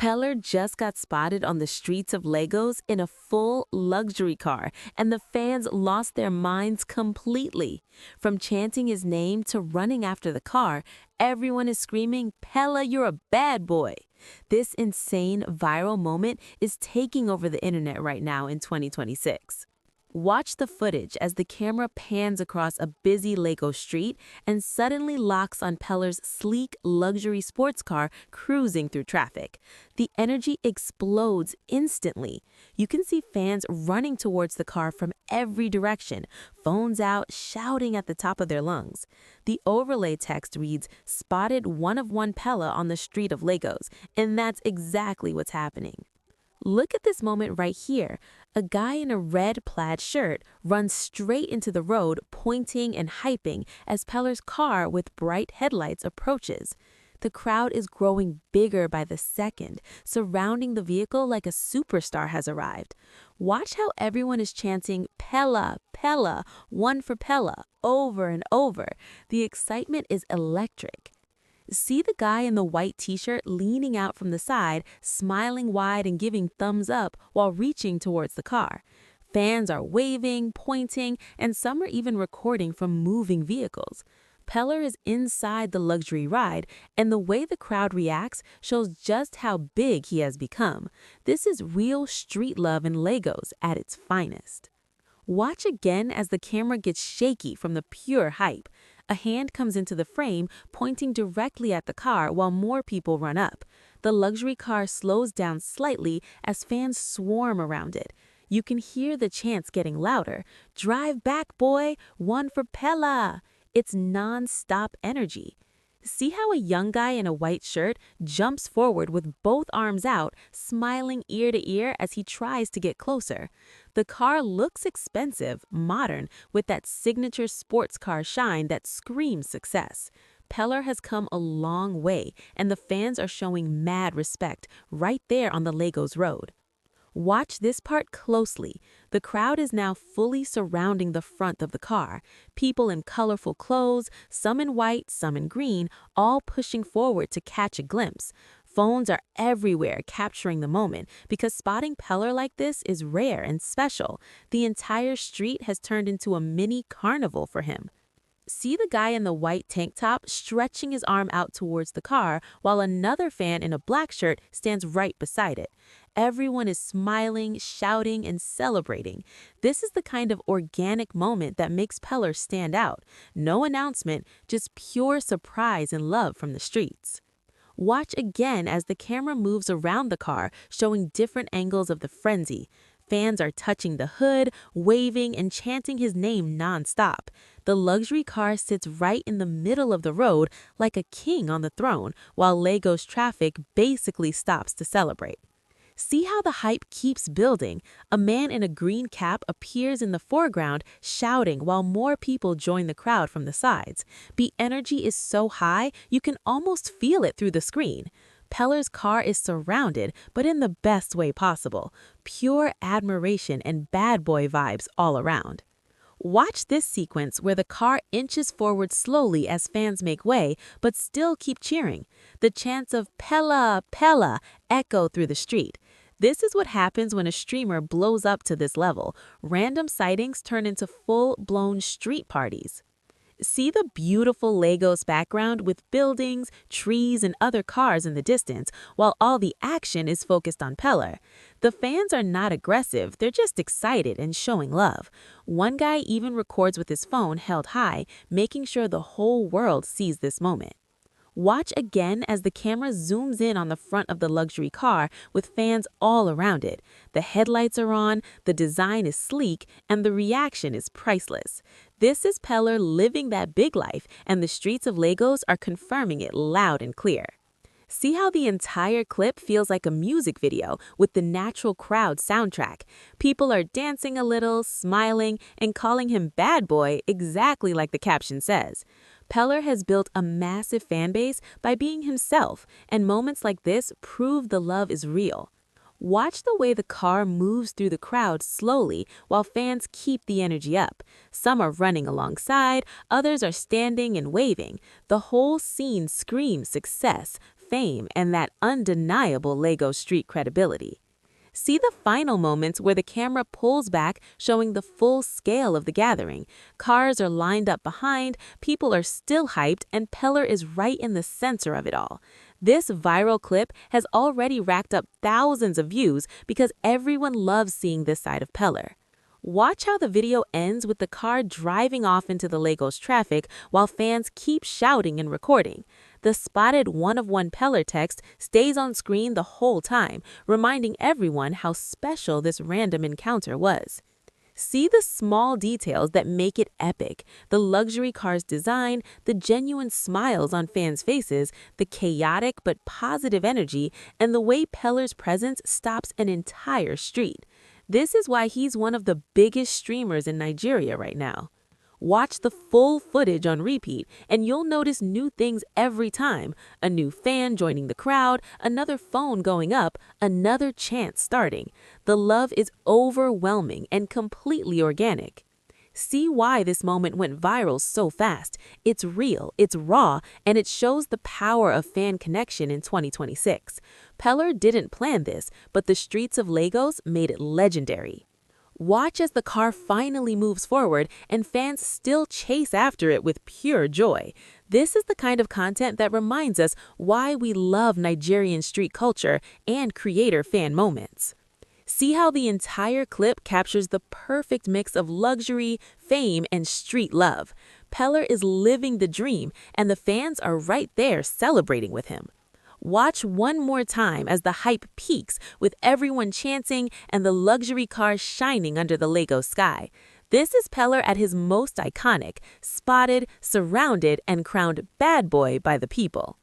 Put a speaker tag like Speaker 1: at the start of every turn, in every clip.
Speaker 1: Peller just got spotted on the streets of Lagos in a full luxury car, and the fans lost their minds completely. From chanting his name to running after the car, everyone is screaming, "Pella, you're a bad boy." This insane viral moment is taking over the internet right now in 2026. Watch the footage as the camera pans across a busy Lagos street and suddenly locks on Peller's sleek luxury sports car cruising through traffic. The energy explodes instantly. You can see fans running towards the car from every direction, phones out, shouting at the top of their lungs. The overlay text reads, "Spotted one of one Pella on the street of Lagos," and that's exactly what's happening. Look at this moment right here. A guy in a red plaid shirt runs straight into the road, pointing and hyping as Peller's car with bright headlights approaches. The crowd is growing bigger by the second, surrounding the vehicle like a superstar has arrived. Watch how everyone is chanting, "Pella, Pella, one for Pella," over and over. The excitement is electric. See the guy in the white t-shirt leaning out from the side, smiling wide and giving thumbs up while reaching towards the car. Fans are waving, pointing, and some are even recording from moving vehicles. Peller is inside the luxury ride, and the way the crowd reacts shows just how big he has become. This is real street love in Lagos at its finest. Watch again as the camera gets shaky from the pure hype. A hand comes into the frame, pointing directly at the car while more people run up. The luxury car slows down slightly as fans swarm around it. You can hear the chants getting louder. "Drive back, boy! One for Pella!" It's non-stop energy. See how a young guy in a white shirt jumps forward with both arms out, smiling ear to ear as he tries to get closer. The car looks expensive, modern, with that signature sports car shine that screams success. Peller has come a long way, and the fans are showing mad respect right there on the Lagos road. Watch this part closely. The crowd is now fully surrounding the front of the car. People in colorful clothes, some in white, some in green, all pushing forward to catch a glimpse. Phones are everywhere capturing the moment because spotting Peller like this is rare and special. The entire street has turned into a mini carnival for him. See the guy in the white tank top stretching his arm out towards the car while another fan in a black shirt stands right beside it. Everyone is smiling, shouting, and celebrating. This is the kind of organic moment that makes Peller stand out. No announcement, just pure surprise and love from the streets. Watch again as the camera moves around the car, showing different angles of the frenzy. Fans are touching the hood, waving, and chanting his name nonstop. The luxury car sits right in the middle of the road like a king on the throne, while Lagos traffic basically stops to celebrate. See how the hype keeps building. A man in a green cap appears in the foreground, shouting while more people join the crowd from the sides. The energy is so high, you can almost feel it through the screen. Peller's car is surrounded, but in the best way possible. Pure admiration and bad boy vibes all around. Watch this sequence where the car inches forward slowly as fans make way, but still keep cheering. The chants of "Pella, Pella" echo through the street. This is what happens when a streamer blows up to this level. Random sightings turn into full-blown street parties. See the beautiful Lagos background with buildings, trees, and other cars in the distance, while all the action is focused on Peller. The fans are not aggressive, they're just excited and showing love. One guy even records with his phone held high, making sure the whole world sees this moment. Watch again as the camera zooms in on the front of the luxury car with fans all around it. The headlights are on, the design is sleek, and the reaction is priceless. This is Peller living that big life, and the streets of Lagos are confirming it loud and clear. See how the entire clip feels like a music video with the natural crowd soundtrack. People are dancing a little, smiling, and calling him bad boy exactly like the caption says. Peller has built a massive fan base by being himself, and moments like this prove the love is real. Watch the way the car moves through the crowd slowly while fans keep the energy up. Some are running alongside, others are standing and waving. The whole scene screams success. fame and that undeniable LEGO street credibility. See the final moments where the camera pulls back, showing the full scale of the gathering. Cars are lined up behind, people are still hyped, and Peller is right in the center of it all. This viral clip has already racked up thousands of views because everyone loves seeing this side of Peller. Watch how the video ends with the car driving off into the Legos traffic while fans keep shouting and recording. The spotted one-of-one Peller text stays on screen the whole time, reminding everyone how special this random encounter was. See the small details that make it epic: the luxury car's design, the genuine smiles on fans' faces, the chaotic but positive energy, and the way Peller's presence stops an entire street. This is why he's one of the biggest streamers in Nigeria right now. Watch the full footage on repeat, and you'll notice new things every time: a new fan joining the crowd, another phone going up, another chant starting. The love is overwhelming and completely organic. See why this moment went viral so fast. It's real, it's raw, and it shows the power of fan connection in 2026. Peller didn't plan this, but the streets of Lagos made it legendary. Watch as the car finally moves forward and fans still chase after it with pure joy. This is the kind of content that reminds us why we love Nigerian street culture and creator fan moments. See how the entire clip captures the perfect mix of luxury, fame, and street love. Peller is living the dream, and the fans are right there celebrating with him. Watch one more time as the hype peaks with everyone chanting and the luxury car shining under the Lego sky. This is Peller at his most iconic, spotted, surrounded, and crowned bad boy by the people.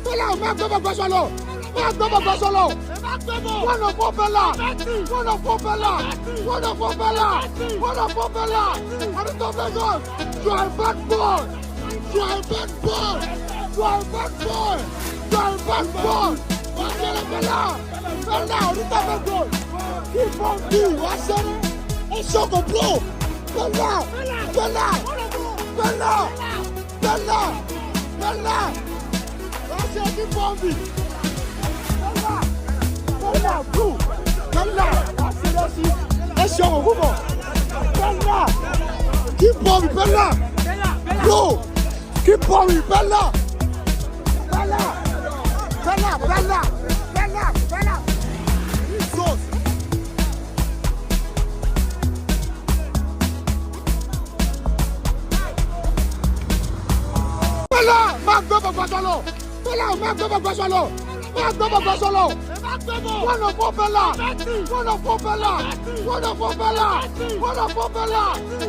Speaker 2: Bella, Magdebo Basalo. Magdebo Basalo. Wonderful Bella. Wonderful Bella. Wonderful Bella. Wonderful Bella. Arito Vegas. You are a bad boy. You are a bad boy. You are a bad boy. You are a bad boy. Bella, Bella. Bella, Arito Vegas. Keep on being. What's that? It's so complete. Bella. Bella. Bella. Bella. Bella. That's it. Keep on being. Bella, bro. Bella, that's it. Let's show move on. Bella, keep on me, Bella. Bro, keep on me, Bella. Bella, Bella, Bella, Bella, Bella. Jesus. Bella, Magdebo Basalo. Bella, Magdebo Basalo. Magdebo Basalo. Wonderful Bella. Wonderful Bella. Wonderful Bella. Wonderful Bella.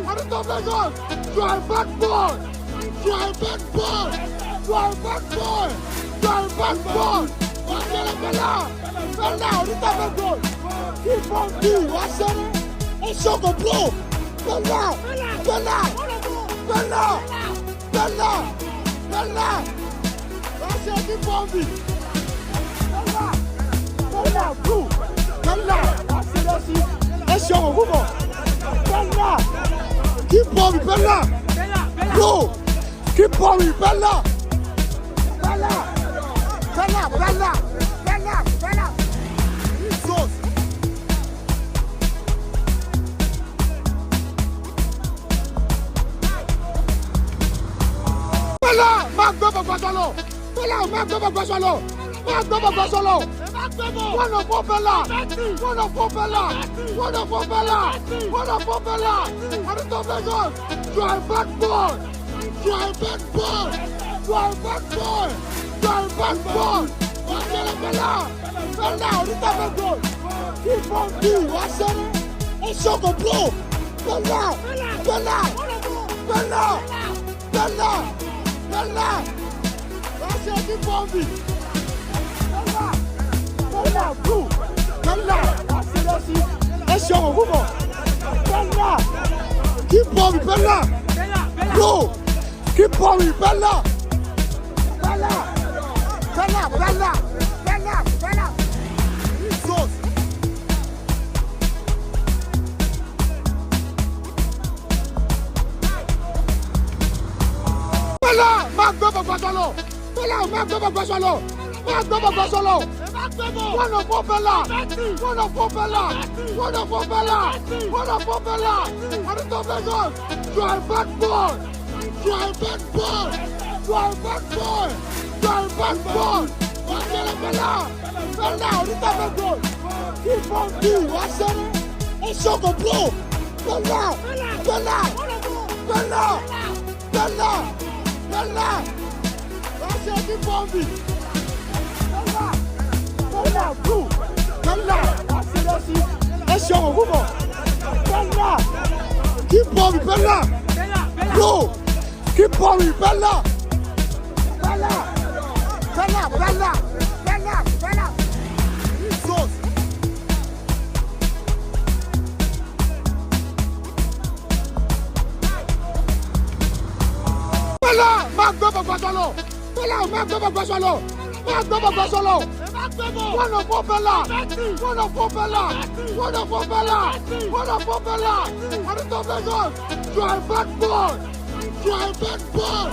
Speaker 2: Arito Vegas. You are a bad boy. You are a bad boy. You are a bad boy. You are a bad boy. Bella, Bella. Bella, Arito Vegas. Keep on being. What's that? It's so complete. Bella. Bella. Bella. Bella. Bella. That's it. Keep on being. Bella, bro. Bella, that's it. Let's show move on. Bella, keep on me, Bella. Bro, keep on me, Bella. Bella, Bella, Bella, Bella, Bella. Jesus. Bella, Magdebo Basalo. Bella, Magdebo Basalo. Magdebo Basalo. Wonderful Bella. Wonderful Bella. Wonderful Bella. Wonderful Bella. Arito Vegas. You are a bad boy. You are a bad boy. You are a bad boy. You are a bad boy. Bella, Bella. Bella, Arito Vegas. Keep on being. What's that? It's so complete. Bella. Bella. Bella. Bella. Bella. That's it. Keep on being. Bella, bro. Bella, that's it. Let's show move on. Bella, keep on me, Bella. Bro, keep on me, Bella. Bella, Bella, Bella, Bella, Bella. Jesus. Bella, Magdebo Basalo. Bella, Magdebo Basalo. Magdebo Basalo. Wonderful Bella. Wonderful Bella. Wonderful Bella. Wonderful Bella. Arito Vegas. You are a bad boy. You are a bad boy. You are a bad boy. You are a bad boy. Bella, Bella. Bella, Arito Vegas. Keep on being. What's that? It's so complete. Bella. Bella. Bella. Bella. Bella. That's it. Keep on being. Bella, bro. Bella, that's it. Let's show move on. Bella, keep on me, Bella. Bro, keep on me, Bella. Bella, Bella, Bella, Bella, Bella. Jesus. Bella, Magdebo Basalo. Bella, Magdebo Basalo. Magdebo Basalo. Wonderful Bella. Wonderful Bella. Wonderful Bella. Wonderful Bella. Arito Vegas. You are a bad boy. You are a bad boy.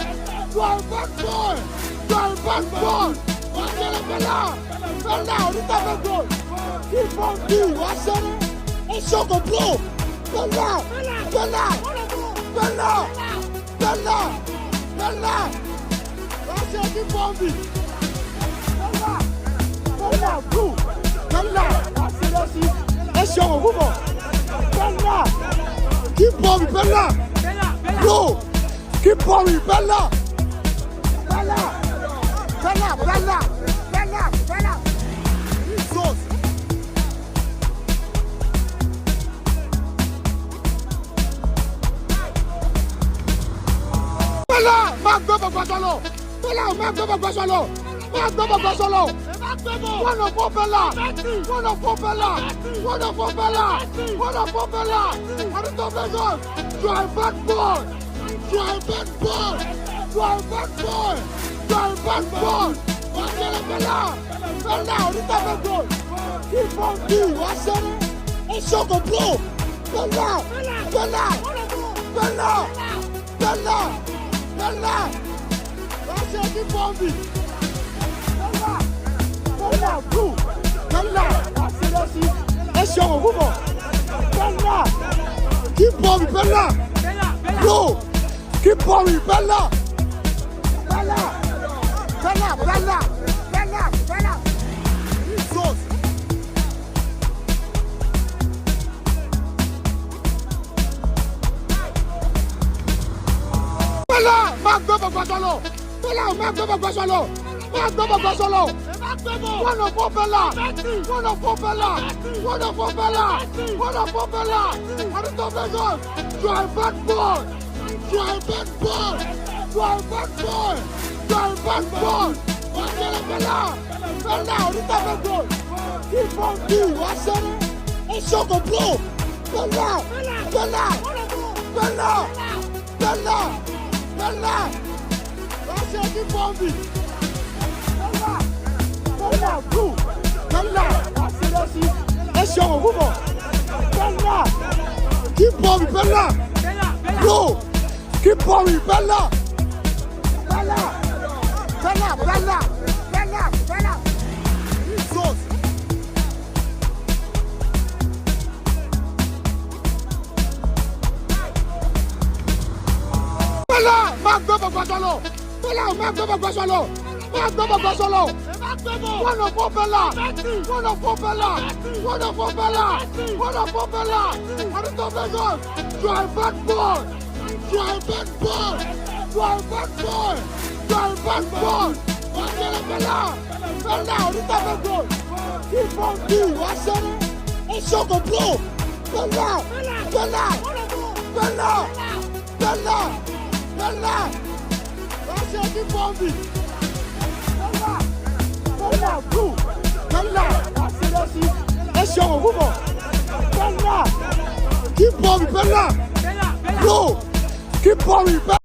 Speaker 2: You are a bad boy. You are a bad boy. Bella, Bella. Bella, Arito Vegas. Keep on being. What's that? It's so complete. Bella. Bella. Bella. Bella. Bella. That's it. Keep on being. Bella, bro. Bella, that's it. Let's show move on. Bella, keep on me, Bella. Bro, keep on me, Bella. Bella, Bella, Bella, Bella, Bella. Jesus. Bella, Magdebo Basalo. Bella, Magdebo Basalo. Máa gbé bọ̀gbọ̀ sọ̀lọ̀. Wonderful fella. Wonderful fella. Wonderful fella. Wonderful fella. Arito Vegas. You are a bad boy. You are a bad boy. You are a bad boy. You are a bad boy. Wàṣẹ́rẹ́ fella. Fella Arito Vegas. Keep on being. Wàṣẹ́rẹ́. Oṣogo bro. Fella. Fella. Fella. Fella. Fella. Wàṣẹ́rẹ́ keep on being. Fella, bro. Fella, seriously. Esse é o rumo. Fella. Keep on, Fella. Bro. Keep on, Fella. Fella. Fella, Fella. Fella, Fella. Jesus. Fella, máa gbé bọ̀gbọ̀ sọ̀lọ̀. Fella, máa gbé bọ̀gbọ̀ sọ̀lọ̀. Máa gbé bọ̀gbọ̀ sọ̀lọ̀. Wonderful fella. Wonderful fella. Wonderful fella. Wonderful fella. Arito Vegas. You are a bad boy. You are a bad boy. You are a bad boy. You are a bad boy. Wàṣẹ́rẹ́ fella. Fella Arito Vegas. Keep on being. Wàṣẹ́rẹ́. Oṣogo bro. Fella. Fella. Fella. Fella. Fella. Wàṣẹ́rẹ́ keep on being. Fella, bro. Fella, seriously. Esse é o rumo. Fella. Keep on, Fella. Bro. Keep on, Fella. Fella. Fella, Fella. Fella, Fella. Jesus. Fella, máa gbé bọ̀gbọ̀ sọ̀lọ̀. Fella, máa gbé bọ̀gbọ̀ sọ̀lọ̀. Máa gbé bọ̀gbọ̀ sọ̀lọ̀. Wonderful fella. Wonderful fella. Wonderful fella. Wonderful fella. Arito Vegas. You are a bad boy. You are a bad boy. You are a bad boy. You are a bad boy. Wàṣẹ́rẹ́ fella. Fella Arito Vegas. Keep on being. Wàṣẹ́rẹ́. Oṣogo bro. Fella. Fella. Fella. Fella. Fella. Wàṣẹ́rẹ́ keep on being. Fella, bro. Fella, seriously. Esse é o rumo. Fella. Keep on, Fella. Bro. Keep on, Fella.